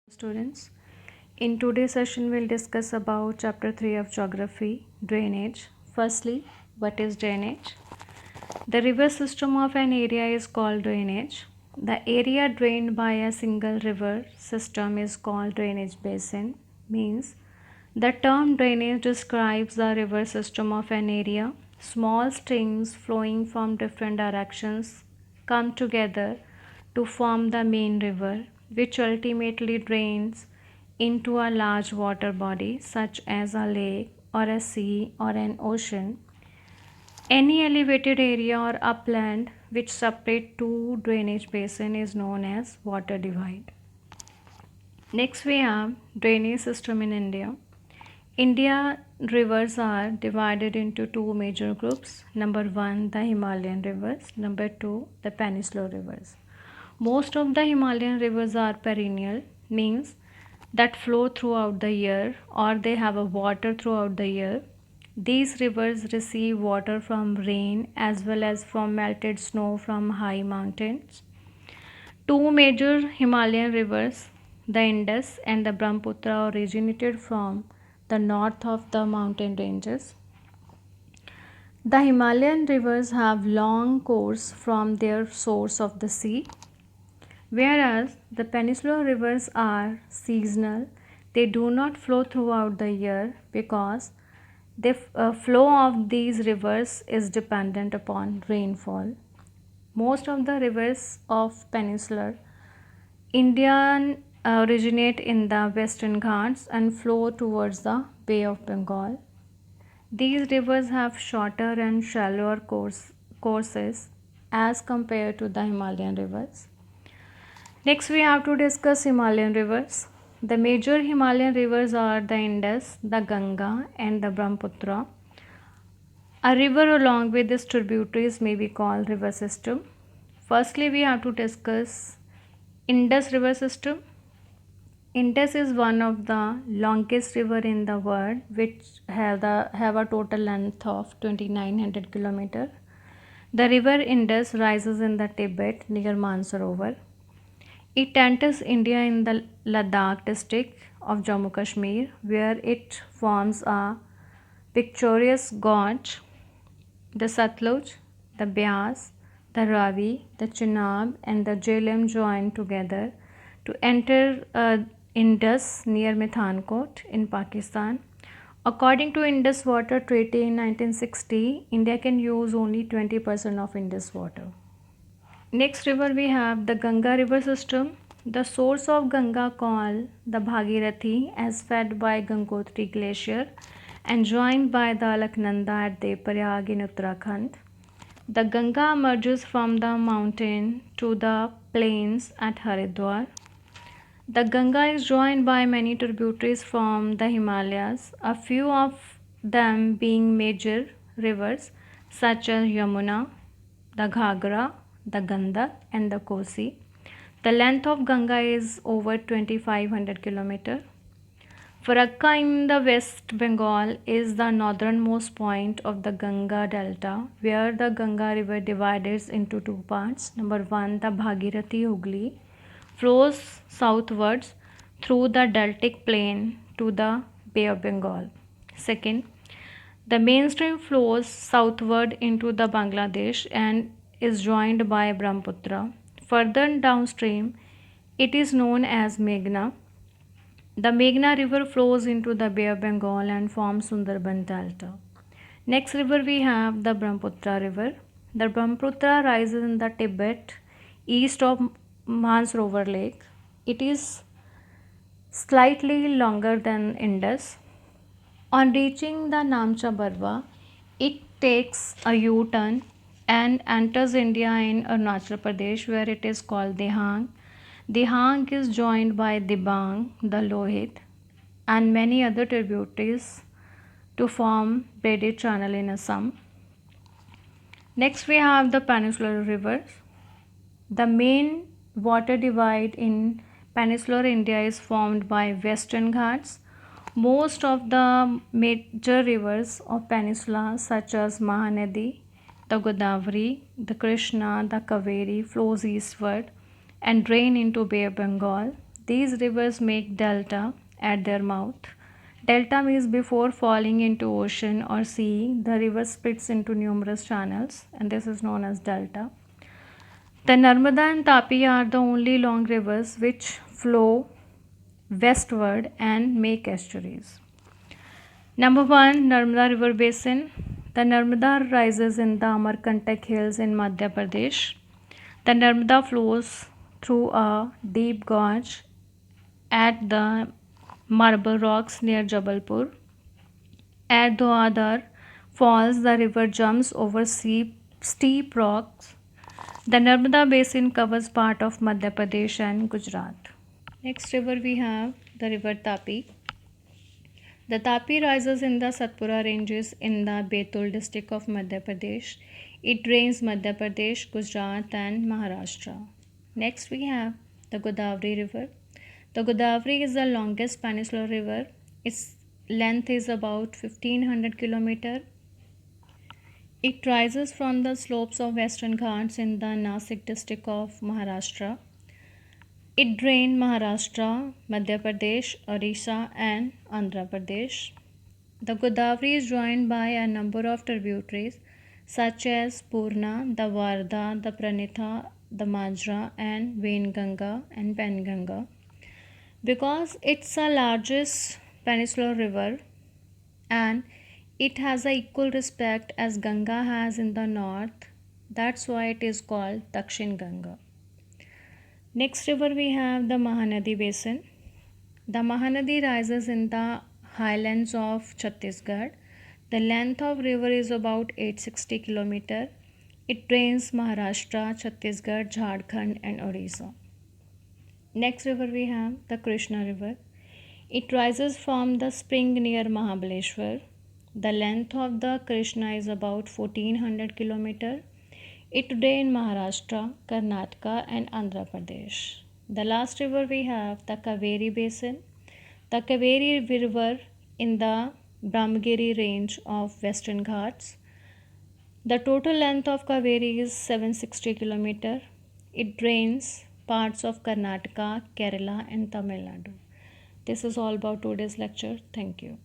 Students, in today's session we'll discuss about chapter 3 of geography, drainage. Firstly, what is drainage? The river system of an area is called drainage. The area drained by a single river system is called drainage basin. Means the term drainage describes the river system of an area. Small streams flowing from different directions come together to form the main river, which ultimately drains into a large water body such as a lake or a sea or an ocean. Any elevated area or upland which separate two drainage basin is known as water divide. Next we have drainage system in India. India rivers are divided into two major groups. Number 1, the Himalayan rivers. Number 2, the peninsular rivers. Most of the Himalayan rivers are perennial, means that flow throughout the year or they have a water throughout the year. These rivers receive water from rain as well as from melted snow from high mountains. Two major Himalayan rivers, the Indus and the Brahmaputra, originated from the north of the mountain ranges. The Himalayan rivers have long course from their source of the sea, whereas the peninsular rivers are seasonal. They do not flow throughout the year because the flow of these rivers is dependent upon rainfall. Most of the rivers of peninsular India originate in the Western Ghats and flow towards the Bay of Bengal. These rivers have shorter and shallower courses as compared to the Himalayan rivers. Next, we have to discuss Himalayan rivers. The major Himalayan rivers are the Indus, the Ganga, and the Brahmaputra. A river along with its tributaries may be called river system. Firstly, we have to discuss Indus river system. Indus is one of the longest river in the world, which have a total length of 2900 km. The river Indus rises in the Tibet near Mansarovar. It enters India in the Ladakh district of Jammu Kashmir, where it forms a picturesque gorge. The Satluj, the Beas, the Ravi, the Chenab, and the Jhelum join together to enter Indus near Mithankot in Pakistan. According to Indus Water Treaty in 1960, India can use only 20% of Indus water. Next river we have the Ganga river system. The source of Ganga called the Bhagirathi as fed by Gangotri glacier and joined by the Alaknanda at Devprayag in Uttarakhand. The Ganga emerges from the mountain to the plains at Haridwar. The Ganga is joined by many tributaries from the Himalayas, a few of them being major rivers such as Yamuna, the Ghagra, the Gandak, and the Kosi. The length of Ganga is over 2500 km. Farakka in the West Bengal is the northernmost point of the Ganga Delta, where the Ganga river divides into two parts. Number 1, the Bhagirathi Hooghly flows southwards through the deltic plain to the Bay of Bengal. Second, the mainstream flows southward into the Bangladesh and is joined by Brahmaputra. Further downstream, it is known as Meghna. The Meghna river flows into the Bay of Bengal and forms Sundarban Delta. Next river we have the Brahmaputra river. The Brahmaputra rises in the Tibet east of Mansarovar Lake. It is slightly longer than Indus. On reaching the Namcha Barwa, it takes a U-turn and enters India in Arunachal Pradesh, where it is called Dehang. Dehang is joined by Dibang, the Lohit, and many other tributaries to form Bredi Channel in Assam. Next we have the peninsular rivers. The main water divide in peninsular India is formed by Western Ghats. Most of the major rivers of peninsula such as Mahanadi, the Godavari, the Krishna, the Kaveri flows eastward and drain into Bay of Bengal. These rivers make delta at their mouth. Delta means before falling into ocean or sea, the river splits into numerous channels, and this is known as delta. The Narmada and Tapi are the only long rivers which flow westward and make estuaries. Number 1, Narmada River Basin. The Narmada rises in the Amarkantak Hills in Madhya Pradesh. The Narmada flows through a deep gorge at the Marble Rocks near Jabalpur. At the other falls, the river jumps over steep rocks. The Narmada Basin covers part of Madhya Pradesh and Gujarat. Next river we have the river Tapi. The Tapi rises in the Satpura ranges in the Betul district of Madhya Pradesh. It drains Madhya Pradesh, Gujarat and Maharashtra. Next we have the Godavari River. The Godavari is the longest peninsular river. Its length is about 1500 km. It rises from the slopes of Western Ghats in the Nasik district of Maharashtra. It drains Maharashtra, Madhya Pradesh, Orissa and Andhra Pradesh. The Godavari is joined by a number of tributaries such as Purna, the Varda, the Pranitha, the Majra and Vainganga and Penganga. Because it's the largest peninsular river and it has a equal respect as Ganga has in the north, that's why it is called Dakshin Ganga. Next river we have the Mahanadi Basin. The Mahanadi rises in the highlands of Chhattisgarh. The length of river is about 860 km. It drains Maharashtra, Chhattisgarh, Jharkhand and Orissa. Next river we have the Krishna River. It rises from the spring near Mahabaleshwar. The length of the Krishna is about 1400 km. It drains Maharashtra, Karnataka and Andhra Pradesh. The last river we have the Kaveri Basin. The Kaveri River in the Brahmagiri range of Western Ghats. The total length of Kaveri is 760 km. It drains parts of Karnataka, Kerala and Tamil Nadu. This is all about today's lecture. Thank you.